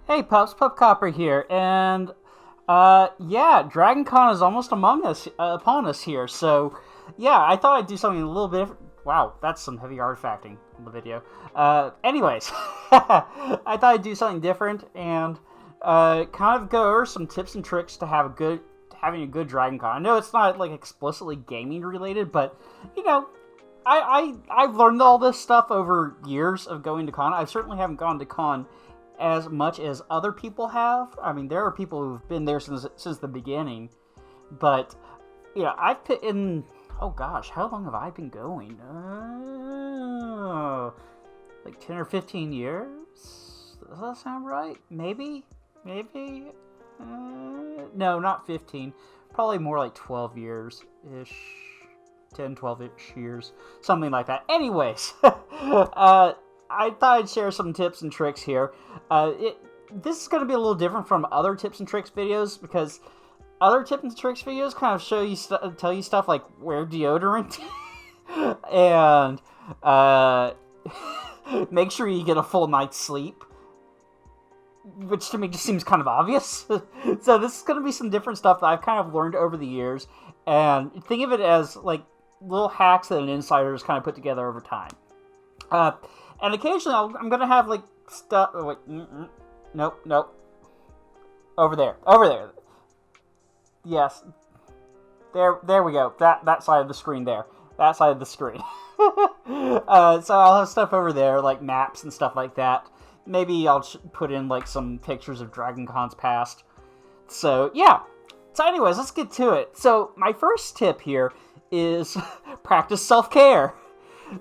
Hey pups, Pup Copper here, and yeah, DragonCon is almost upon us here. So, yeah, I thought I'd do something a little bit. Wow, that's some heavy artifacting in the video. Anyways, I thought I'd do something different and kind of go over some tips and tricks to having a good DragonCon. I know it's not like explicitly gaming related, but you know, I've learned all this stuff over years of going to con. I certainly haven't gone to con as much as other people have. I mean, there are people who've been there since the beginning, but you know, I've put in. Oh gosh, how long have I been going? Like 10 or 15 years. Does that sound right? Maybe. No, not 15. Probably more like 12 years ish. 10, 12-ish years, something like that. Anyways, I thought I'd share some tips and tricks here. This is going to be a little different from other tips and tricks videos because other tips and tricks videos kind of tell you stuff like wear deodorant and make sure you get a full night's sleep, which to me just seems kind of obvious. So this is going to be some different stuff that I've kind of learned over the years, and think of it as like little hacks that an insider has kind of put together over time. And occasionally I'm going to have like stuff. Wait, nope. Over there. Yes. There we go. That side of the screen there. That side of the screen. So I'll have stuff over there, like maps and stuff like that. Maybe I'll put in like some pictures of DragonCon's past. So, yeah. So anyways, let's get to it. So, my first tip here is practice self-care.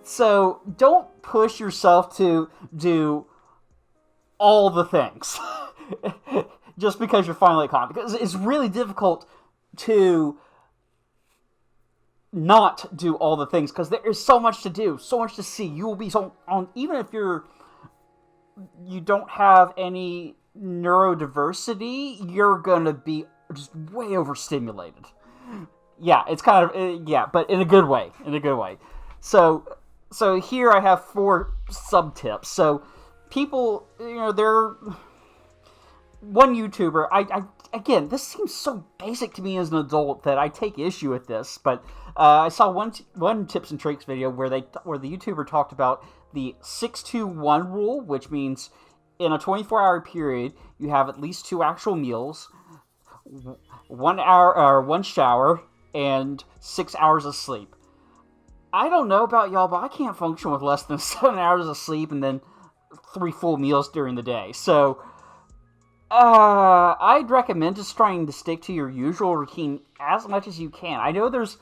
So, don't push yourself to do all the things just because you're finally at con. Because it's really difficult to not do all the things because there is so much to do, so much to see. You will be so on, even if you don't have any neurodiversity, you're gonna be just way overstimulated. Yeah, it's kind of yeah, but in a good way. So here I have 4 sub tips. So people, they're one YouTuber. I again, this seems so basic to me as an adult that I take issue with this. But I saw one tips and tricks video where the YouTuber talked about the 6-2-1 rule, which means in a 24-hour period you have at least 2 actual meals, 1 hour or 1 shower, and 6 hours of sleep. I don't know about y'all, but I can't function with less than 7 hours of sleep and then 3 full meals during the day. So, I'd recommend just trying to stick to your usual routine as much as you can. I know there's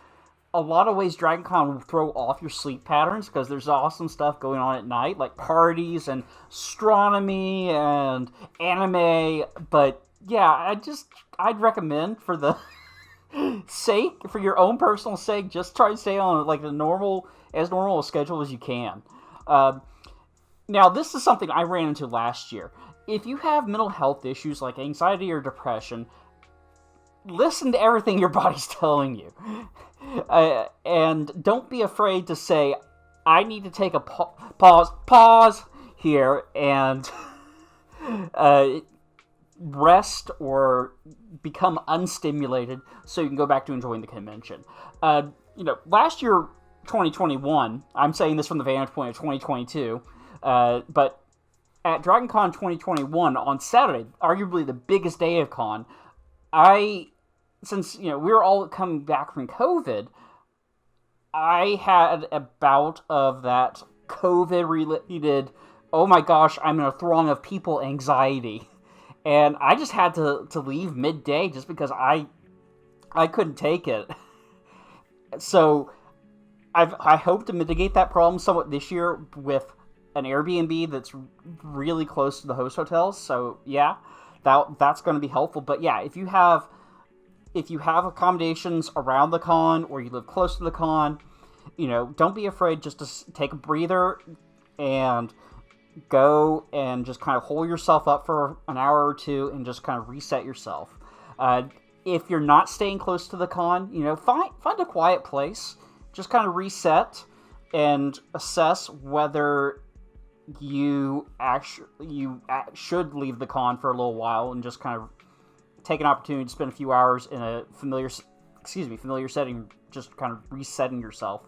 a lot of ways DragonCon will throw off your sleep patterns because there's awesome stuff going on at night, like parties and astronomy and anime. But yeah, I'd recommend for the for your own personal sake, just try to stay on like as normal a schedule as you can. Now, this is something I ran into last year. If you have mental health issues like anxiety or depression, listen to everything your body's telling you. And don't be afraid to say, I need to take a pause here and rest or become unstimulated so you can go back to enjoying the convention. Last year, 2021, I'm saying this from the vantage point of 2022, but at DragonCon 2021 on Saturday, arguably the biggest day of con, since we were all coming back from COVID, I had a bout of that COVID-related, oh my gosh, I'm in a throng of people anxiety. And I just had to leave midday just because I couldn't take it. So I hope to mitigate that problem somewhat this year with an Airbnb that's really close to the host hotels. So yeah, that's going to be helpful. But yeah, if you have accommodations around the con or you live close to the con, don't be afraid just to take a breather and go and just kind of hold yourself up for an hour or two and just kind of reset yourself. If you're not staying close to the con, find a quiet place, just kind of reset and assess whether should leave the con for a little while and just kind of take an opportunity to spend a few hours in a familiar setting, just kind of resetting yourself.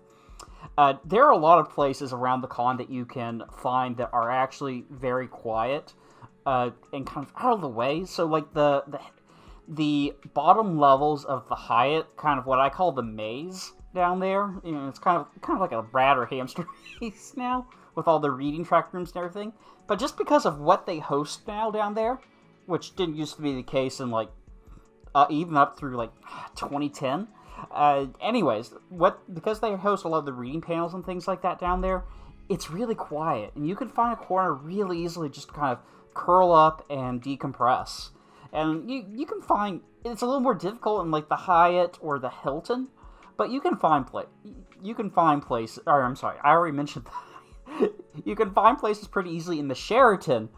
There are a lot of places around the con that you can find that are actually very quiet and kind of out of the way. So, like, the bottom levels of the Hyatt, kind of what I call the maze down there. You know, it's kind of like a rat or hamster maze now, with all the reading track rooms and everything. But just because of what they host now down there, which didn't used to be the case in, like, even up through, like, 2010. Anyways, because they host a lot of the reading panels and things like that down there, it's really quiet. And you can find a corner really easily just to kind of curl up and decompress. And you can find, it's a little more difficult in, like, the Hyatt or the Hilton, but you can find places, or I'm sorry, I already mentioned that. You can find places pretty easily in the Sheraton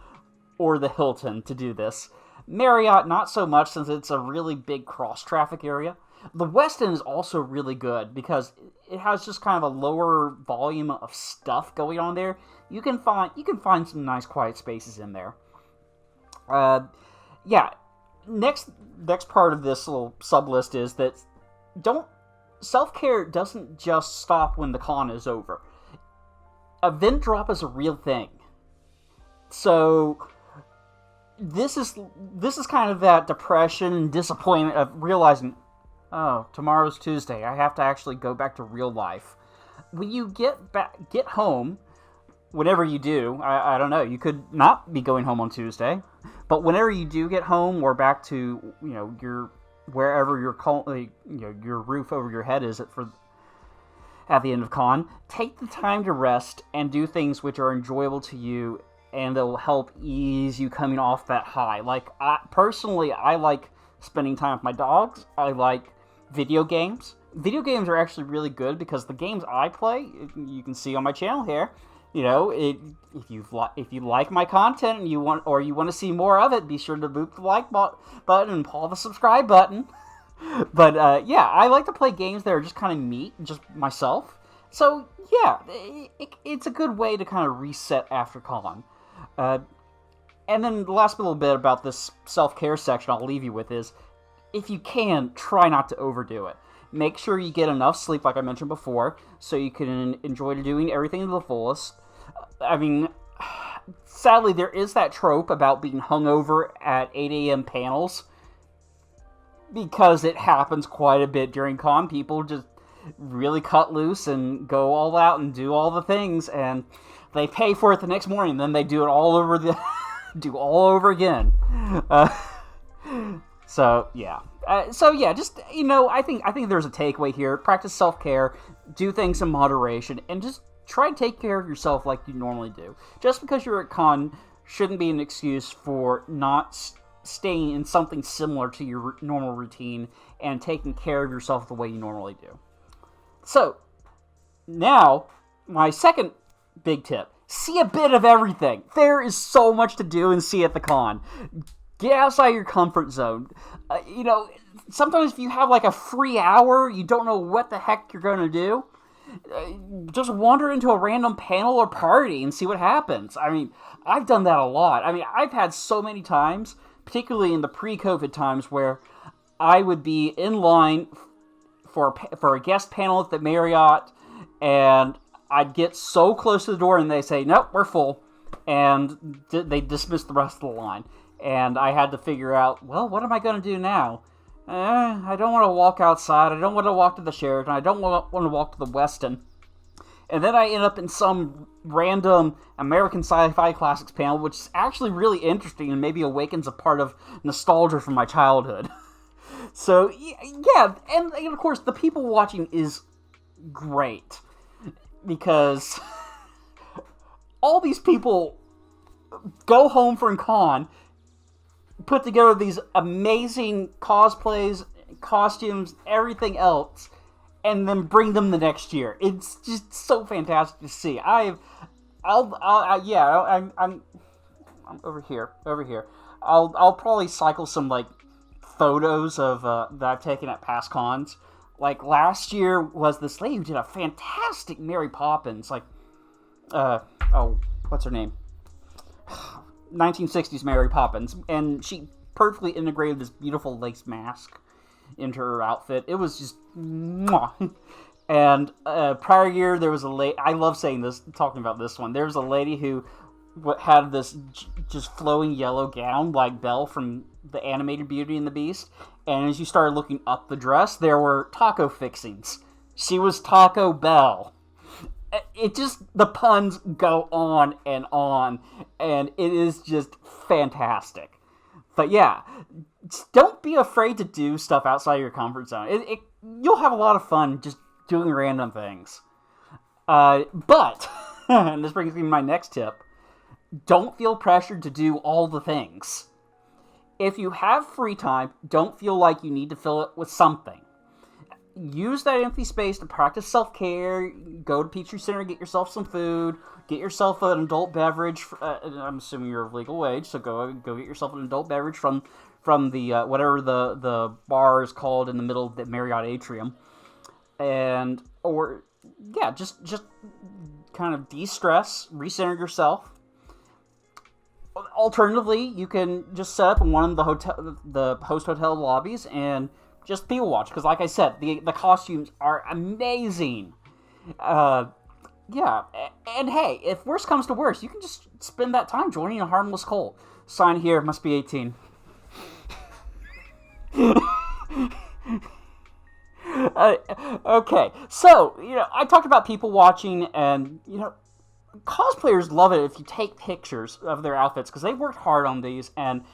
or the Hilton to do this. Marriott, not so much, since it's a really big cross-traffic area. The Westin is also really good because it has just kind of a lower volume of stuff going on there. You can find some nice quiet spaces in there. Next part of this little sub-list is that self-care doesn't just stop when the con is over. Event drop is a real thing. So this is kind of that depression and disappointment of realizing, oh, tomorrow's Tuesday. I have to actually go back to real life. When you get home, whenever you do, I don't know, you could not be going home on Tuesday, but whenever you do get home or back to, you know, wherever your roof over your head is at the end of con, take the time to rest and do things which are enjoyable to you, and that will help ease you coming off that high. Like, personally, I like spending time with my dogs. I like video games. Video games are actually really good because the games I play, you can see on my channel here, you know, if you like my content and you want to see more of it, be sure to boop the like button and pull the subscribe button. But I like to play games that are just kind of me, just myself. So yeah, it's a good way to kind of reset after con. And then the last little bit about this self-care section I'll leave you with is, if you can, try not to overdo it. Make sure you get enough sleep, like I mentioned before, so you can enjoy doing everything to the fullest. I mean, sadly, there is that trope about being hungover at 8 a.m. panels, because it happens quite a bit during con. People just really cut loose and go all out and do all the things, and they pay for it the next morning, and then they do it all over again. So yeah, just, you know, I think there's a takeaway here. Practice self-care, do things in moderation, and just try to take care of yourself like you normally do. Just because you're at con shouldn't be an excuse for not staying in something similar to your normal routine and taking care of yourself the way you normally do. So, now, my second big tip. See a bit of everything. There is so much to do and see at the con. Get outside your comfort zone. You know, sometimes if you have like a free hour, you don't know what the heck you're going to do, just wander into a random panel or party and see what happens. I mean, I've done that a lot. I mean, I've had so many times, particularly in the pre-COVID times, where I would be in line for a guest panel at the Marriott, and I'd get so close to the door and they say, nope, we're full, and they dismiss the rest of the line. And I had to figure out, well, what am I going to do now? I don't want to walk outside. I don't want to walk to the Sheraton. I don't want to walk to the Westin. And then I end up in some random American Sci-Fi Classics panel, which is actually really interesting and maybe awakens a part of nostalgia from my childhood. So, yeah, and of course, the people watching is great, because all these people go home from con, put together these amazing cosplays, costumes, everything else, and then bring them the next year. It's just so fantastic to see. I'm over here. I'll probably cycle some like photos of that I've taken at past cons. Like last year was this lady who did a fantastic Mary Poppins. Like, what's her name? 1960s Mary Poppins, and she perfectly integrated this beautiful lace mask into her outfit. It was just mwah. And prior year, there was a lady, I love saying this, talking about this one, there was a lady who had this just flowing yellow gown like Belle from the animated Beauty and the Beast, and as you started looking up the dress, there were taco fixings. She was Taco Bell. It just, the puns go on, and it is just fantastic. But yeah, don't be afraid to do stuff outside your comfort zone. You'll have a lot of fun just doing random things. But, and this brings me to my next tip, don't feel pressured to do all the things. If you have free time, don't feel like you need to fill it with something. Use that empty space to practice self-care. Go to Peachtree Center, get yourself some food, get yourself an adult beverage. I'm assuming you're of legal age, so go get yourself an adult beverage from the whatever the bar is called in the middle of the Marriott atrium, just kind of de-stress, recenter yourself. Alternatively, you can just set up in one of the host hotel lobbies and just people watch, because like I said, the costumes are amazing. And hey, if worse comes to worse, you can just spend that time joining a harmless cult. Sign here, must be 18. Okay, so, I talked about people watching, and, cosplayers love it if you take pictures of their outfits, because they worked hard on these, and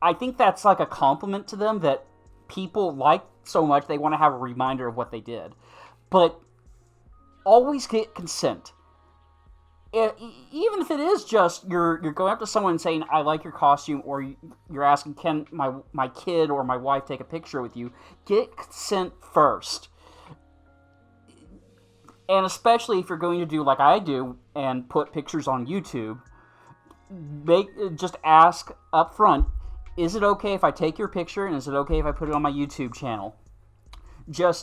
I think that's like a compliment to them that people like so much they want to have a reminder of what they did. But always get consent. Even if it is just you're going up to someone and saying, I like your costume, or you're asking, can my kid or my wife take a picture with you, get consent first. And especially if you're going to do like I do and put pictures on YouTube, just ask up front, is it okay if I take your picture, and is it okay if I put it on my YouTube channel? The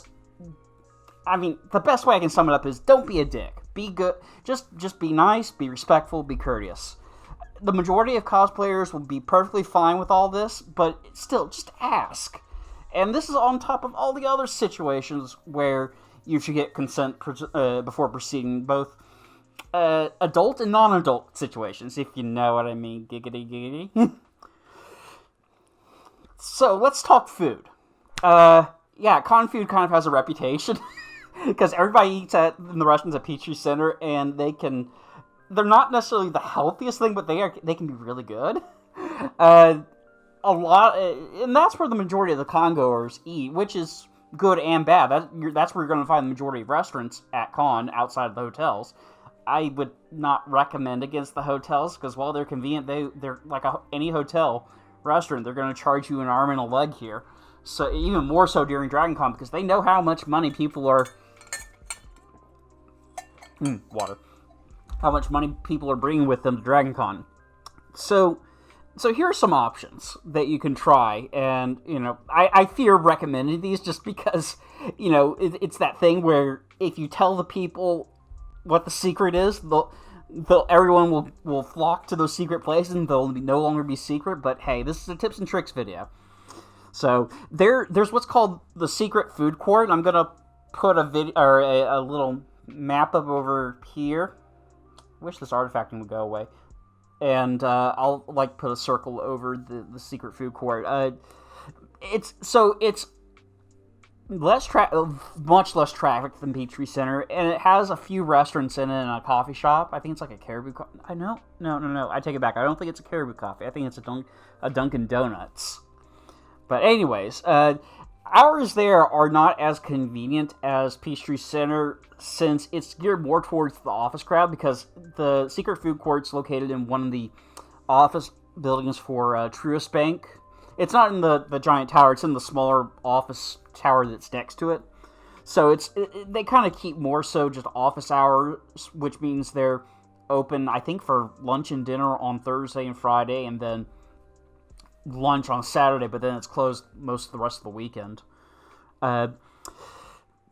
best way I can sum it up is don't be a dick. Be good. Just be nice, be respectful, be courteous. The majority of cosplayers will be perfectly fine with all this, but still, just ask. And this is on top of all the other situations where you should get consent before proceeding, both adult and non-adult situations, if you know what I mean. Giggity, giggity. So, let's talk food. Con food kind of has a reputation, because everybody eats in the restaurants at Peachtree Center, and they're not necessarily the healthiest thing, but they can be really good. And that's where the majority of the con-goers eat, which is good and bad. That's where you're going to find the majority of restaurants at con, outside of the hotels. I would not recommend against the hotels, because while they're convenient, they're like any hotel restaurant, they're going to charge you an arm and a leg here. So even more so during DragonCon, because they know how much money people are... water. How much money people are bringing with them to DragonCon. So here are some options that you can try, and, I fear recommending these just because, it's that thing where if you tell the people what the secret is, everyone will flock to those secret places, and they'll no longer be secret. But hey, this is a tips and tricks video. So there's what's called the secret food court. I'm gonna put a video or a little map up over here. Wish this artifacting would go away. And I'll put a circle over the secret food court. It's much less traffic than Peachtree Center, and it has a few restaurants in it and a coffee shop. I think it's like a Caribou coffee. No, I take it back. I don't think it's a Caribou coffee. I think it's a Dunkin' Donuts. But anyways, hours there are not as convenient as Peachtree Center, since it's geared more towards the office crowd, because the secret food court's located in one of the office buildings for Truist Bank. It's not in the giant tower, it's in the smaller office tower that's next to it. So they kind of keep more so just office hours, which means they're open, I think, for lunch and dinner on Thursday and Friday, and then lunch on Saturday, but then it's closed most of the rest of the weekend.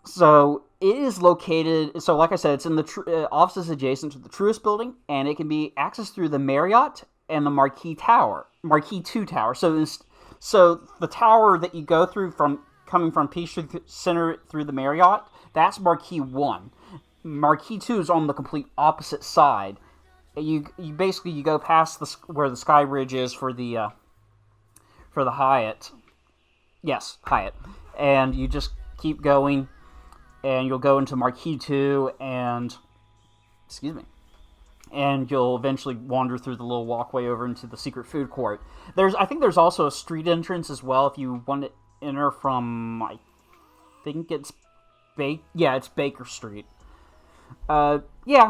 So it is located. So like I said, it's in the offices adjacent to the Truist Building, and it can be accessed through the Marriott and the Marquis Two Tower. So the tower that you go through from coming from Peachtree Center through the Marriott, that's Marquis One. Marquis Two is on the complete opposite side. You basically you go past where the Sky Bridge is for the Hyatt. Yes, Hyatt, and you just keep going, and you'll go into Marquis 2, and you'll eventually wander through the little walkway over into the secret food court. I think there's also a street entrance as well if you want to enter from, I think it's it's Baker Street. I mean,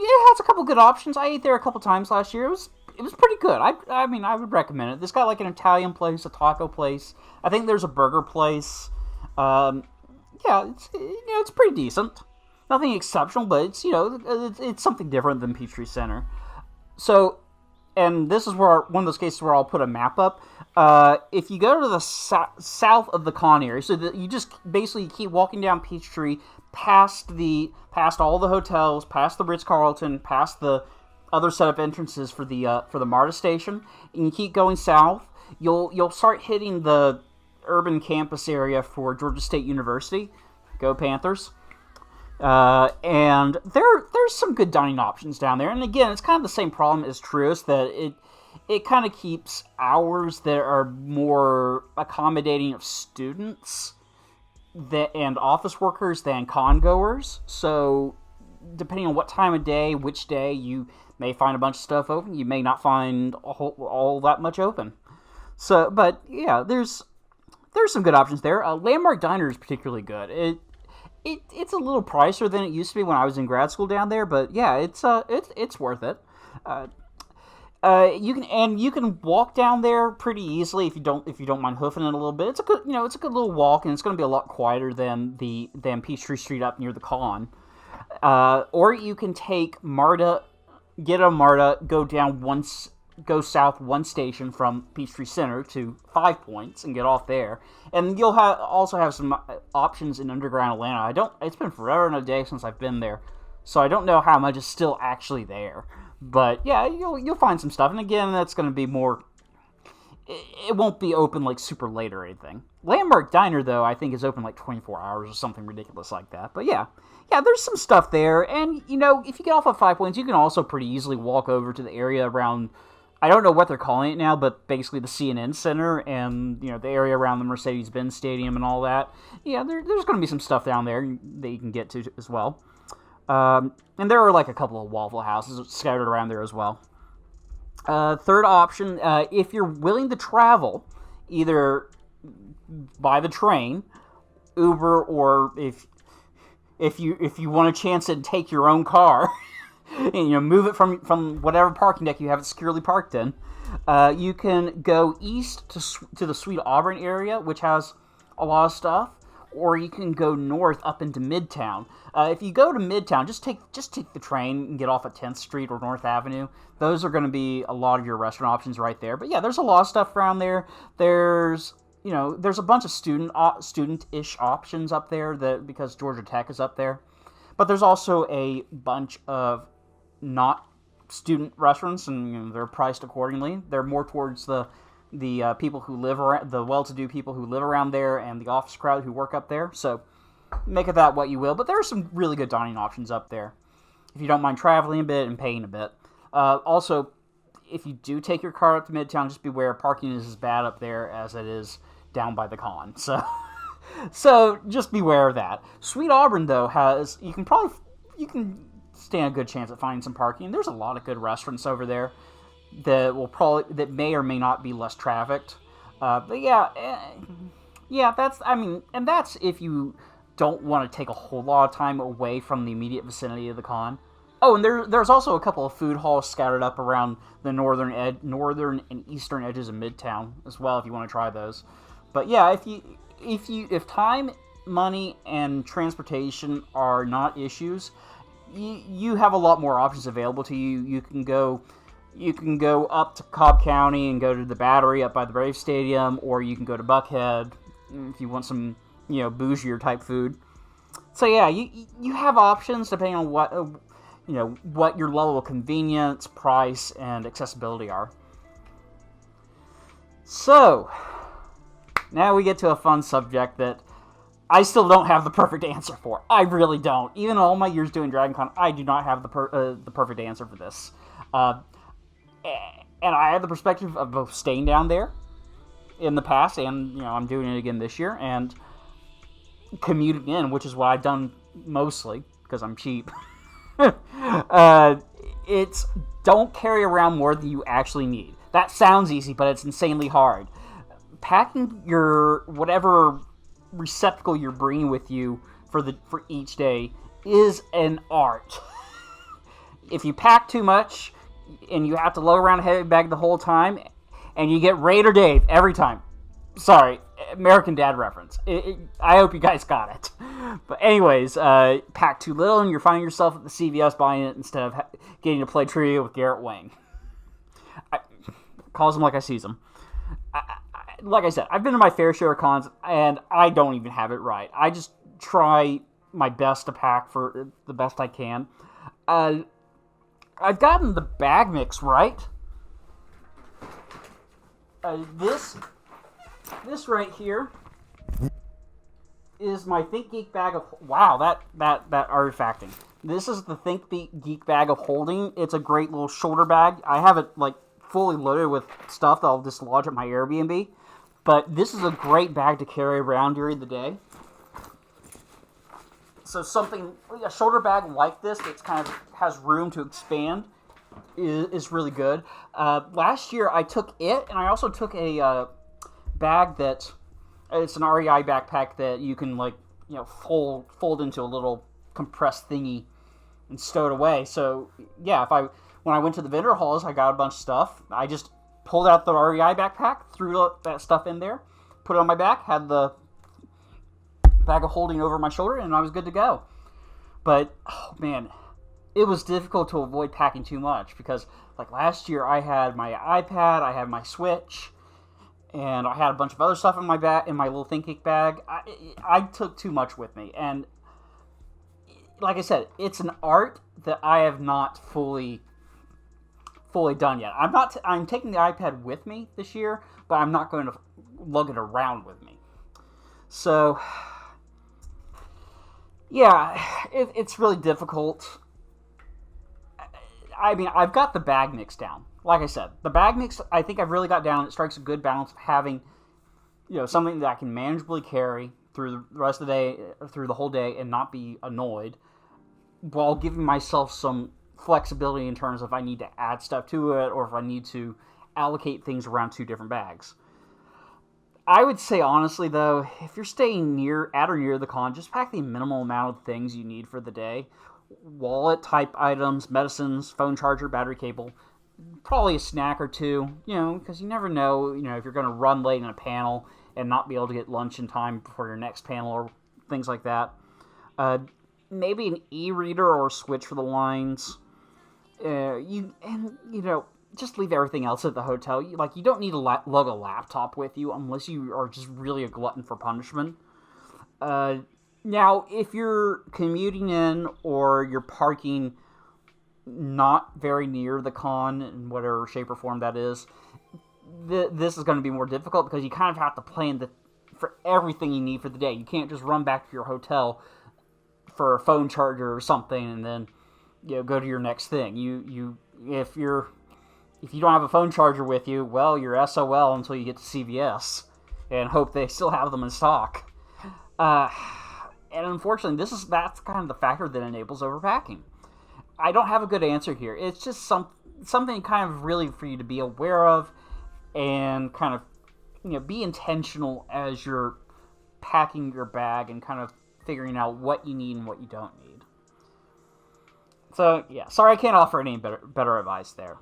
it has a couple good options. I ate there a couple times last year. It was pretty good. I mean, I would recommend it. It's got like an Italian place, a taco place. I think there's a burger place. It's pretty decent. Nothing exceptional, but it's something different than Peachtree Center. So, and this is one of those cases where I'll put a map up. If you go to the south of the con area, so that you just basically keep walking down Peachtree past all the hotels, past the Ritz-Carlton, past the other set of entrances for the MARTA station, and you keep going south, you'll start hitting the urban campus area for Georgia State University. Go Panthers! And there's some good dining options down there. And again, it's kind of the same problem as Truist, that it kind of keeps hours that are more accommodating of students and office workers than con goers. So depending on what time of day, which day, you may find a bunch of stuff open. You may not find all that much open. So, but yeah, there's some good options there. Landmark Diner is particularly good. It's a little pricier than it used to be when I was in grad school down there, but yeah, it's worth it. You can walk down there pretty easily if you don't mind hoofing it a little bit. It's a good little walk, and it's going to be a lot quieter than Peachtree Street up near the con. Or you can take MARTA, get a MARTA, go south one station from Peachtree Center to 5 Points and get off there. And you'll also have some options in Underground Atlanta. It's been forever and a day since I've been there, so I don't know how much is still actually there. But yeah, you'll find some stuff. And again, that's going to be more. It won't be open like super late or anything. Landmark Diner, though, I think is open like 24 hours or something ridiculous like that. But yeah, there's some stuff there. And if you get off at 5 Points, you can also pretty easily walk over to the area around. I don't know what they're calling it now, but basically the CNN Center and the area around the Mercedes-Benz Stadium and all that. Yeah, there's going to be some stuff down there that you can get to as well. And there are like a couple of Waffle Houses scattered around there as well. Third option, if you're willing to travel, either by the train, Uber, or if you want a chance to take your own car. And move it from whatever parking deck you have it securely parked in. You can go east to the Sweet Auburn area, which has a lot of stuff, or you can go north up into Midtown. If you go to Midtown, just take the train and get off at 10th Street or North Avenue. Those are going to be a lot of your restaurant options right there. But yeah, there's a lot of stuff around there. There's a bunch of student-ish options up there because Georgia Tech is up there. But there's also a bunch of not student restaurants, and they're priced accordingly. They're more towards the people who live around, the well-to-do people who live around there, and the office crowd who work up there. So make of that what you will. But there are some really good dining options up there if you don't mind traveling a bit and paying a bit. Also, if you do take your car up to Midtown, just beware, parking is as bad up there as it is down by the con. So just beware of that. Sweet Auburn, though, you can stand a good chance at finding some parking. There's a lot of good restaurants over there that may or may not be less trafficked. But that's if you don't want to take a whole lot of time away from the immediate vicinity of the con. Oh, and there's also a couple of food halls scattered up around the northern and eastern edges of Midtown as well, if you want to try those. But yeah, if time, money, and transportation are not issues, you have a lot more options available to you. You can go up to Cobb County and go to the Battery up by the Braves Stadium, or you can go to Buckhead if you want some bougier type food. So yeah, you have options depending on what what your level of convenience, price, and accessibility are. So now we get to a fun subject that I still don't have the perfect answer for. I really don't. Even all my years doing DragonCon, I do not have the perfect answer for this. Uh, and I have the perspective of both staying down there in the past, and I'm doing it again this year, and commuting in, which is what I've done mostly because I'm cheap. It's don't carry around more than you actually need. That sounds easy, but it's insanely hard. Packing your whatever receptacle you're bringing with you for each day is an art. If you pack too much and you have to lug around a heavy bag the whole time, and you get Raider Dave every time. Sorry, American Dad reference. I hope you guys got it. But anyways, pack too little and you're finding yourself at the CVS buying it instead of getting to play trivia with Garrett Wang. Calls him like I sees him. Like I said, I've been to my fair share of cons, and I don't even have it right. I just try my best to pack for the best I can. I've gotten the bag mix right. This right here is my Think Geek bag of... Wow, that artifacting. This is the Think Geek bag of holding. It's a great little shoulder bag. I have it, fully loaded with stuff that I'll dislodge at my Airbnb. But this is a great bag to carry around during the day. So a shoulder bag like this that kind of has room to expand is really good. Last year I took it, and I also took a bag that it's an REI backpack that you can fold into a little compressed thingy and stow it away. So yeah, when I went to the vendor halls, I got a bunch of stuff. I just pulled out the REI backpack, threw that stuff in there, put it on my back, had the bag of holding over my shoulder, and I was good to go. But oh man, it was difficult to avoid packing too much because last year I had my iPad, I had my Switch, and I had a bunch of other stuff in my little Think Geek bag. I took too much with me, and like I said, it's an art that I have not fully done yet. I'm taking the iPad with me this year, but I'm not going to lug it around with me. So yeah, it's really difficult. I mean, I've got the bag mix down. Like I said, the bag mix, I think I've really got down. It strikes a good balance of having, something that I can manageably carry through the rest of the day, through the whole day, and not be annoyed, while giving myself some flexibility in terms of if I need to add stuff to it, or if I need to allocate things around two different bags. I would say, honestly, though, if you're staying at or near the con, just pack the minimal amount of things you need for the day. Wallet-type items, medicines, phone charger, battery cable, probably a snack or two, because you never know, if you're going to run late in a panel and not be able to get lunch in time before your next panel or things like that. Maybe an e-reader or a switch for the lines. Just leave everything else at the hotel. You don't need to lug a laptop with you unless you are just really a glutton for punishment. Now, if you're commuting in or you're parking not very near the con, in whatever shape or form that is, this is going to be more difficult because you kind of have to plan for everything you need for the day. You can't just run back to your hotel for a phone charger or something and then go to your next thing. If you don't have a phone charger with you, well, you're SOL until you get to CVS and hope they still have them in stock. And unfortunately, that's kind of the factor that enables overpacking. I don't have a good answer here. It's just something kind of really for you to be aware of and kind of be intentional as you're packing your bag and kind of figuring out what you need and what you don't need. So yeah, sorry I can't offer any better advice there.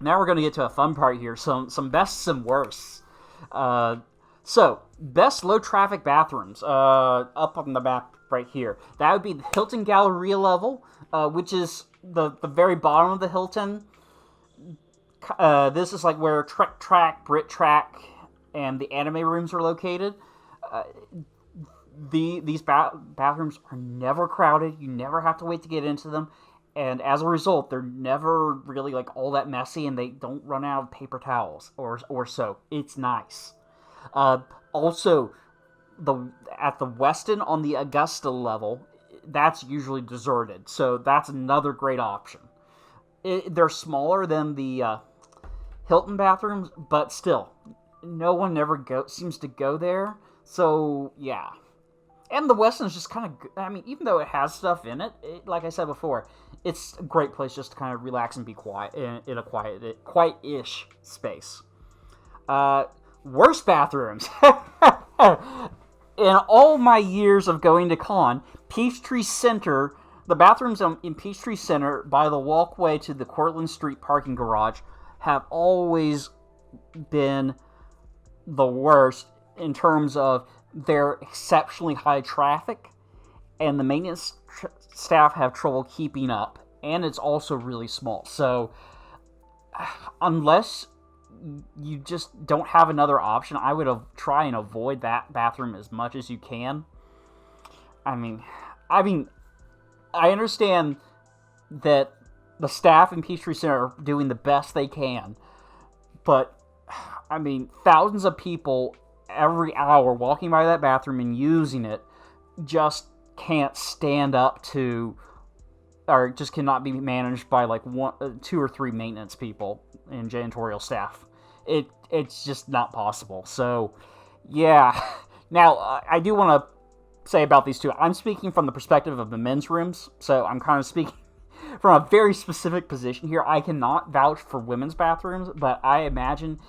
Now we're going to get to a fun part here, some bests and worsts. So, best low-traffic bathrooms, up on the map right here. That would be the Hilton Galleria level, which is the very bottom of the Hilton. This is where Trek Track, Brit Track, and the anime rooms are located. these bathrooms are never crowded. You never have to wait to get into them. And as a result, they're never really like all that messy, and they don't run out of paper towels or soap. It's nice. Also, at the Westin on the Augusta level, that's usually deserted, so that's another great option. They're smaller than the Hilton bathrooms, but still, no one ever seems to go there. So yeah, and the Westin is just kind of, I mean, even though it has stuff in it, like I said before, it's a great place just to kind of relax and be quiet in a quiet-ish space. Worst bathrooms. In all my years of going to con, Peachtree Center, the bathrooms in Peachtree Center by the walkway to the Cortlandt Street parking garage have always been the worst in terms of their exceptionally high traffic, and the maintenance staff have trouble keeping up, and it's also really small. So unless you just don't have another option, I would try and avoid that bathroom as much as you can. I mean, I understand that the staff in Peachtree Center are doing the best they can, but I mean, thousands of people every hour walking by that bathroom and using it just can't stand up to, or just cannot be managed by like 2 or 3 maintenance people and janitorial staff. It's just not possible. So, yeah. Now, I do want to say about these two, I'm speaking from the perspective of the men's rooms, so I'm kind of speaking from a very specific position here. I cannot vouch for women's bathrooms, but I imagine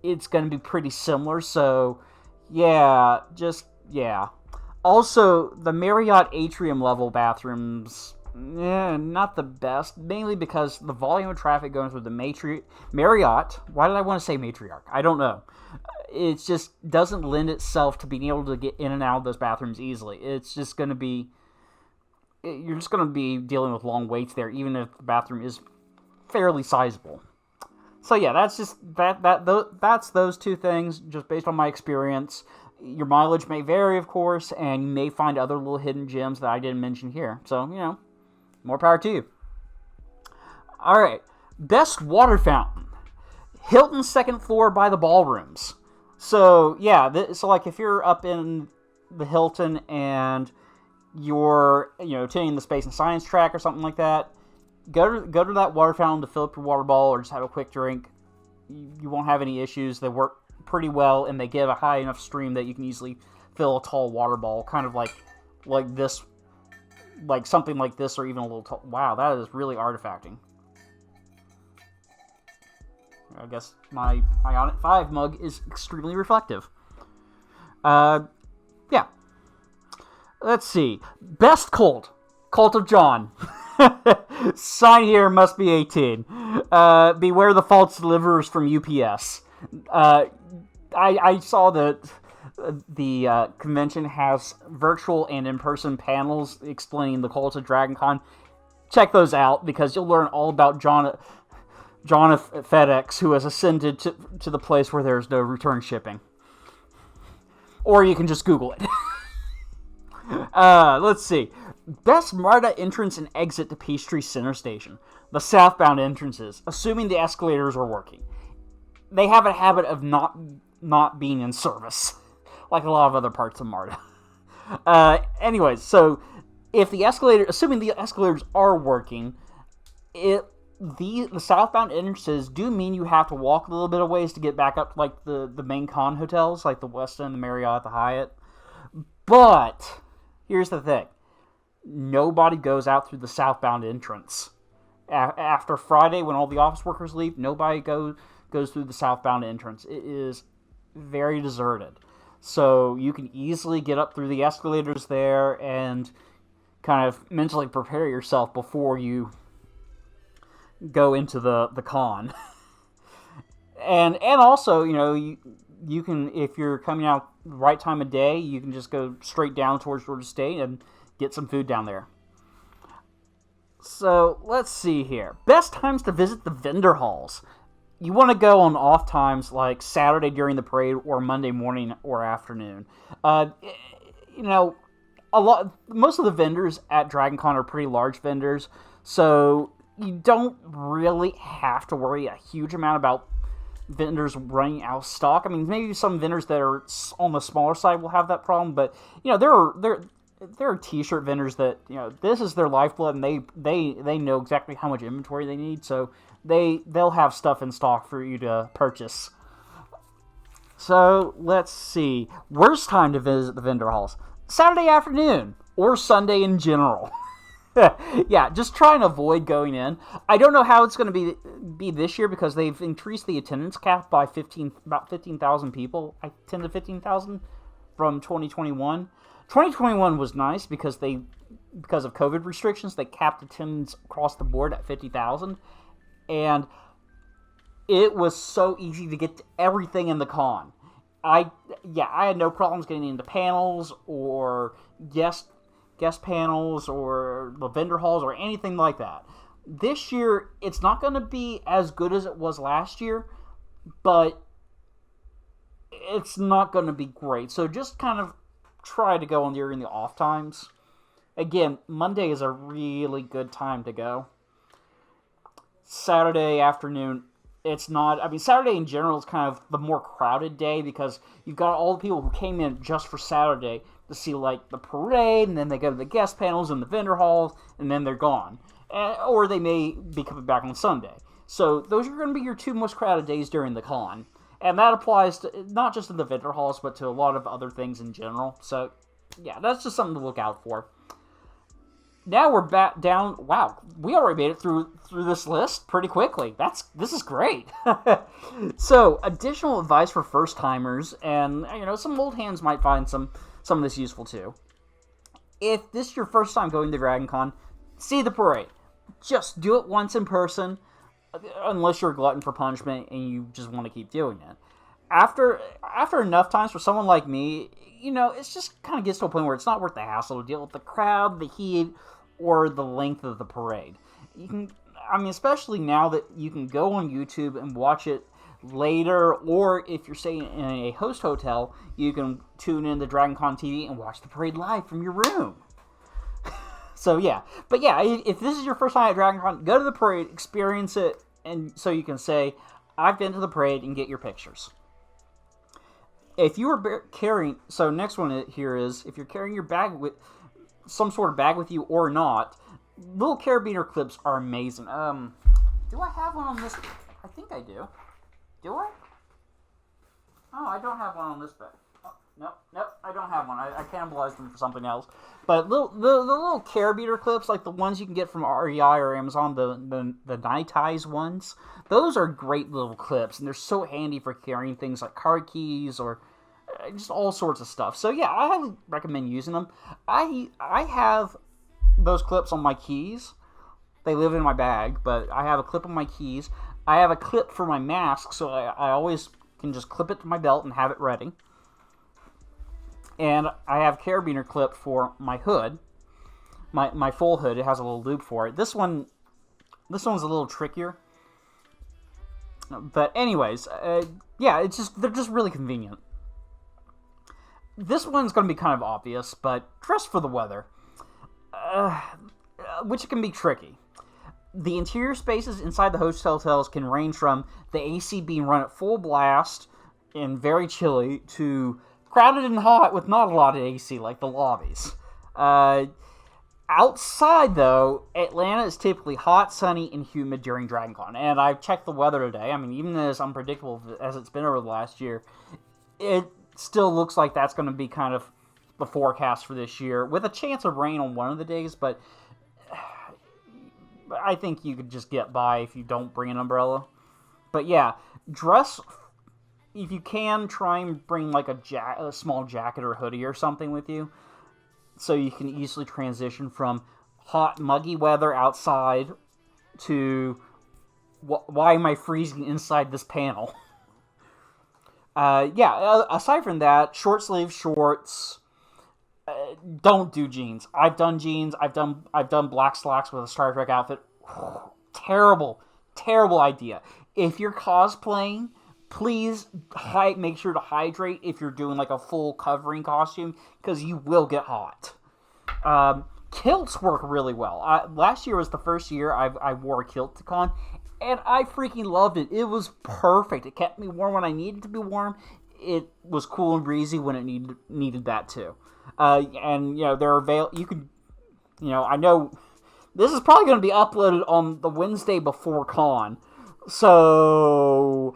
it's going to be pretty similar, so yeah, Also, the Marriott Atrium level bathrooms, not the best, mainly because the volume of traffic going through the Marriott, why did I want to say matriarch? I don't know. It just doesn't lend itself to being able to get in and out of those bathrooms easily. It's just going to be, you're just going to be dealing with long waits there, even if the bathroom is fairly sizable. So yeah, that's just that's those two things, just based on my experience. Your mileage may vary, of course, and you may find other little hidden gems that I didn't mention here. So, more power to you. Alright, best water fountain. Hilton's second floor by the ballrooms. So, yeah, so like if you're up in the Hilton and you're, attending the Space and Science track or something like that, go to that water fountain to fill up your water bottle or just have a quick drink. You won't have any issues. They work pretty well, and they give a high enough stream that you can easily fill a tall water ball, kind of like this, like something like this, or even a little tall. Wow, that is really artifacting. I guess my Ionic 5 mug is extremely reflective. Yeah. Let's see. Best cult. Cult of John. Sign here must be 18. Beware the false deliverers from UPS. I saw that the convention has virtual and in-person panels explaining the cult of DragonCon. Check those out, because you'll learn all about John of FedEx, who has ascended to the place where there's no return shipping. Or you can just Google it. Let's see. Best MARTA entrance and exit to Peachtree Center Station. The southbound entrances, assuming the escalators are working. They have a habit of not being in service, like a lot of other parts of MARTA. Anyways, so if assuming the escalators are working, the southbound entrances do mean you have to walk a little bit of ways to get back up to like the main con hotels, like the Westin, the Marriott, the Hyatt. But here's the thing. Nobody goes out through the southbound entrance. After Friday, when all the office workers leave, nobody goes through the southbound entrance. It is very deserted. So you can easily get up through the escalators there and kind of mentally prepare yourself before you go into the con. and also, you can, if you're coming out the right time of day, you can just go straight down towards Georgia State and get some food down there. So, let's see here. Best times to visit the vendor halls. You want to go on off times like Saturday during the parade or Monday morning or afternoon. most of the vendors at DragonCon are pretty large vendors, so you don't really have to worry a huge amount about vendors running out of stock. I mean, maybe some vendors that are on the smaller side will have that problem, but there are t-shirt vendors that this is their lifeblood, and they know exactly how much inventory they need, so they'll have stuff in stock for you to purchase. So let's see, worst time to visit the vendor halls: Saturday afternoon or Sunday in general. Yeah, just try and avoid going in. I don't know how it's going to be this year, because they've increased the attendance cap by about 15,000 people, 10 to 15,000 from 2021. 2021 was nice because of COVID restrictions, they capped attendance across the board at 50,000, and it was so easy to get to everything in the con. I had no problems getting into panels or guest panels or the vendor halls or anything like that. This year, it's not going to be as good as it was last year, but it's not going to be great. So just kind of try to go during the off times. Again, Monday is a really good time to go. Saturday afternoon, it's not. I mean, Saturday in general is kind of the more crowded day, because you've got all the people who came in just for Saturday to see, like, the parade, and then they go to the guest panels and the vendor halls, and then they're gone. Or they may be coming back on Sunday. So those are going to be your two most crowded days during the con. And that applies to not just to the vendor halls, but to a lot of other things in general. So, yeah, that's just something to look out for. Now we're back down. Wow, we already made it through this list pretty quickly. This is great. So, additional advice for first timers, and some old hands might find some of this useful too. If this is your first time going to DragonCon, see the parade. Just do it once in person, unless you're a glutton for punishment and you just want to keep doing it. After enough times for someone like me, it's just kind of gets to a point where it's not worth the hassle to deal with the crowd, the heat, or the length of the parade. Especially now that you can go on YouTube and watch it later, or if you're staying in a host hotel, you can tune in to DragonCon TV and watch the parade live from your room. So yeah, but yeah, if this is your first time at DragonCon, go to the parade, experience it, and so you can say, I've been to the parade, and get your pictures. If you are carrying, so next one here is, if you're carrying your bag with, some sort of bag with you or not, little carabiner clips are amazing. Do I have one on this? I think I do. Do I? Oh, I don't have one on this bag. Oh, nope, I don't have one. I cannibalized them for something else. But the little carabiner clips, like the ones you can get from REI or Amazon, the Nitize ones, those are great little clips, and they're so handy for carrying things like card keys or just all sorts of stuff. So yeah, I highly recommend using them. I have those clips on my keys. They live in my bag, but I have a clip on my keys. I have a clip for my mask, so I always can just clip it to my belt and have it ready. And I have carabiner clip for my hood, my full hood. It has a little loop for it. This one's a little trickier. But anyways, yeah, they're just really convenient. This one's going to be kind of obvious, but dress for the weather, which can be tricky. The interior spaces inside the hotels can range from the AC being run at full blast and very chilly to crowded and hot with not a lot of AC, like the lobbies. Outside, though, Atlanta is typically hot, sunny, and humid during DragonCon. And I've checked the weather today. I mean, even as unpredictable as it's been over the last year, it still looks like that's going to be kind of the forecast for this year, with a chance of rain on one of the days, but I think you could just get by if you don't bring an umbrella. But yeah, dress, if you can, try and bring like a small jacket or hoodie or something with you, so you can easily transition from hot, muggy weather outside to why am I freezing inside this panel? Yeah, aside from that, short sleeve shorts. Don't do jeans. I've done jeans. I've done black slacks with a Star Trek outfit. Terrible idea. If you're cosplaying, please make sure to hydrate if you're doing like a full covering costume, because you will get hot. Kilts work really well. Last year was the first year I wore a kilt to con, and I freaking loved it. It was perfect. It kept me warm when I needed to be warm. It was cool and breezy when it needed that too. And you know, I know this is probably going to be uploaded on the Wednesday before con, so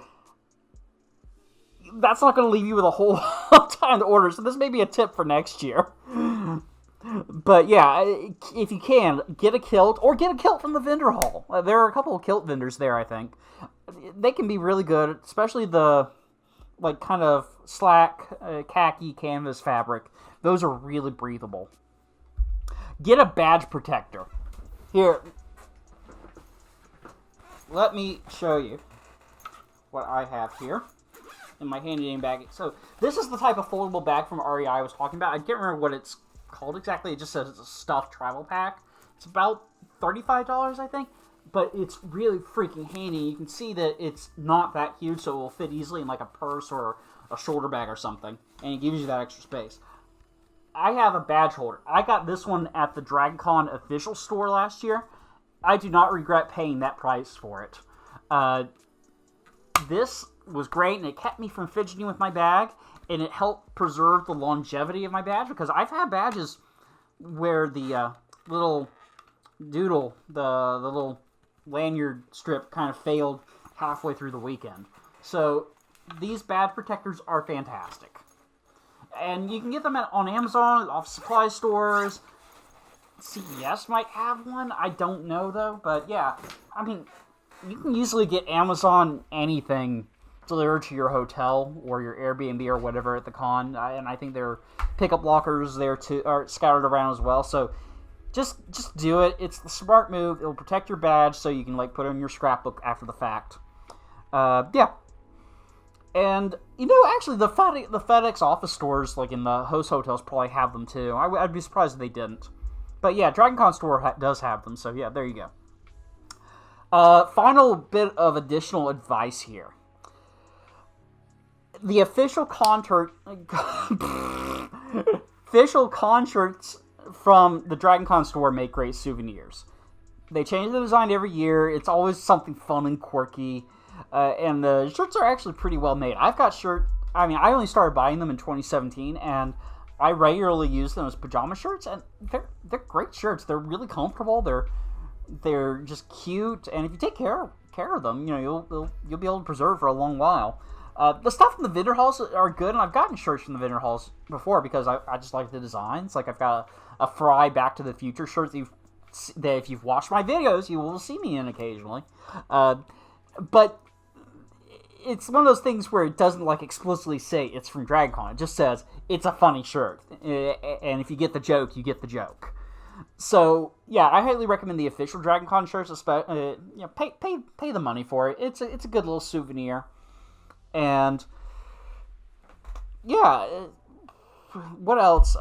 that's not going to leave you with a whole lot of time to order. So this may be a tip for next year. But yeah, if you can, get a kilt, or get a kilt from the vendor hall. There are a couple of kilt vendors there, I think. They can be really good, especially the, like, kind of slack, khaki canvas fabric. Those are really breathable. Get a badge protector. Here, let me show you what I have here in my handy-dandy bag. So, this is the type of foldable bag from REI I was talking about. I can't remember what it's called exactly. It just says it's a stuffed travel pack. It's about $35, I think, but it's really freaking handy. You can see that it's not that huge, so it will fit easily in like a purse or a shoulder bag or something, and it gives you that extra space. I have a badge holder. I got this one at the DragonCon official store last year. I do not regret paying that price for it. This was great, and it kept me from fidgeting with my bag, and it helped preserve the longevity of my badge, because I've had badges where the little doodle, the little lanyard strip kind of failed halfway through the weekend. So these badge protectors are fantastic. And you can get them on Amazon, off supply stores. CVS might have one. I don't know, though. But yeah, I mean, you can easily get Amazon anything delivered to your hotel or your Airbnb or whatever at the con, and I think there are pickup lockers there too, are scattered around as well. So just do it. It's the smart move. It'll protect your badge, so you can like put it in your scrapbook after the fact. Yeah, and you know, actually, the FedEx office stores, like in the host hotels, probably have them too. I'd be surprised if they didn't. But yeah, DragonCon store does have them. So yeah, there you go. Final bit of additional advice here. The official concerts from the DragonCon store make great souvenirs. They change the design every year. It's always something fun and quirky. And the shirts are actually pretty well made. I've got shirts. I mean, I only started buying them in 2017, and I regularly use them as pajama shirts, and they're great shirts. They're really comfortable. They're just cute, and if you take care of them, you know, you'll be able to preserve for a long while. The stuff from the vendor halls are good, and I've gotten shirts from the vendor halls before because I just like the designs. Like, I've got a Fry Back to the Future shirt that if you've watched my videos, you will see me in occasionally. But it's one of those things where it doesn't like explicitly say it's from DragonCon. It just says it's a funny shirt, and if you get the joke, you get the joke. So yeah, I highly recommend the official DragonCon shirts. Pay the money for it. It's a good little souvenir. And yeah, what else?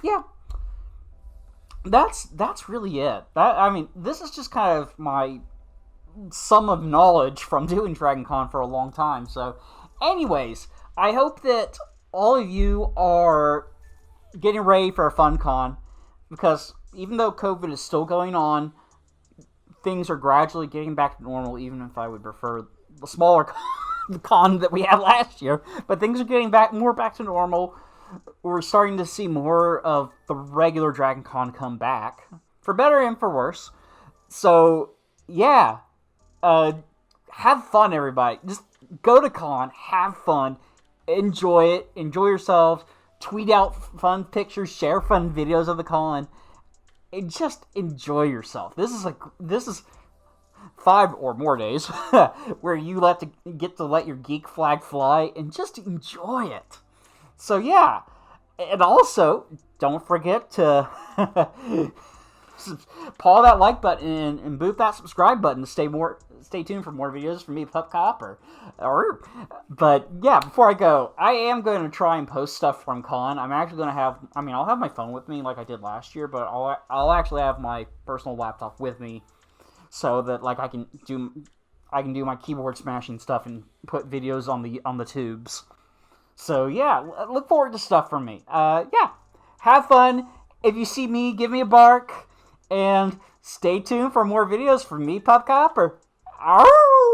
Yeah, that's really it. This is just kind of my sum of knowledge from doing DragonCon for a long time. So, anyways, I hope that all of you are getting ready for a fun con, because even though COVID is still going on, things are gradually getting back to normal. Even if I would prefer the smaller con that we had last year, but things are getting more back to normal. We're starting to see more of the regular DragonCon come back, for better and for worse. So yeah, have fun, everybody. Just go to con, have fun, enjoy it, enjoy yourselves, tweet out fun pictures, share fun videos of the con, and just enjoy yourself. This is 5 or more days where you get to let your geek flag fly and just enjoy it. So yeah, and also don't forget to paw that like button and boot that subscribe button to stay tuned for more videos from me, Pup Cop. But yeah, before I go, I am going to try and post stuff from con. I'm actually going to have, I'll have my phone with me like I did last year, but I'll actually have my personal laptop with me, so that like I can do my keyboard smashing stuff and put videos on the tubes. So yeah, look forward to stuff from me. Yeah, have fun. If you see me, give me a bark, and stay tuned for more videos from me, Pup Copper. Arr!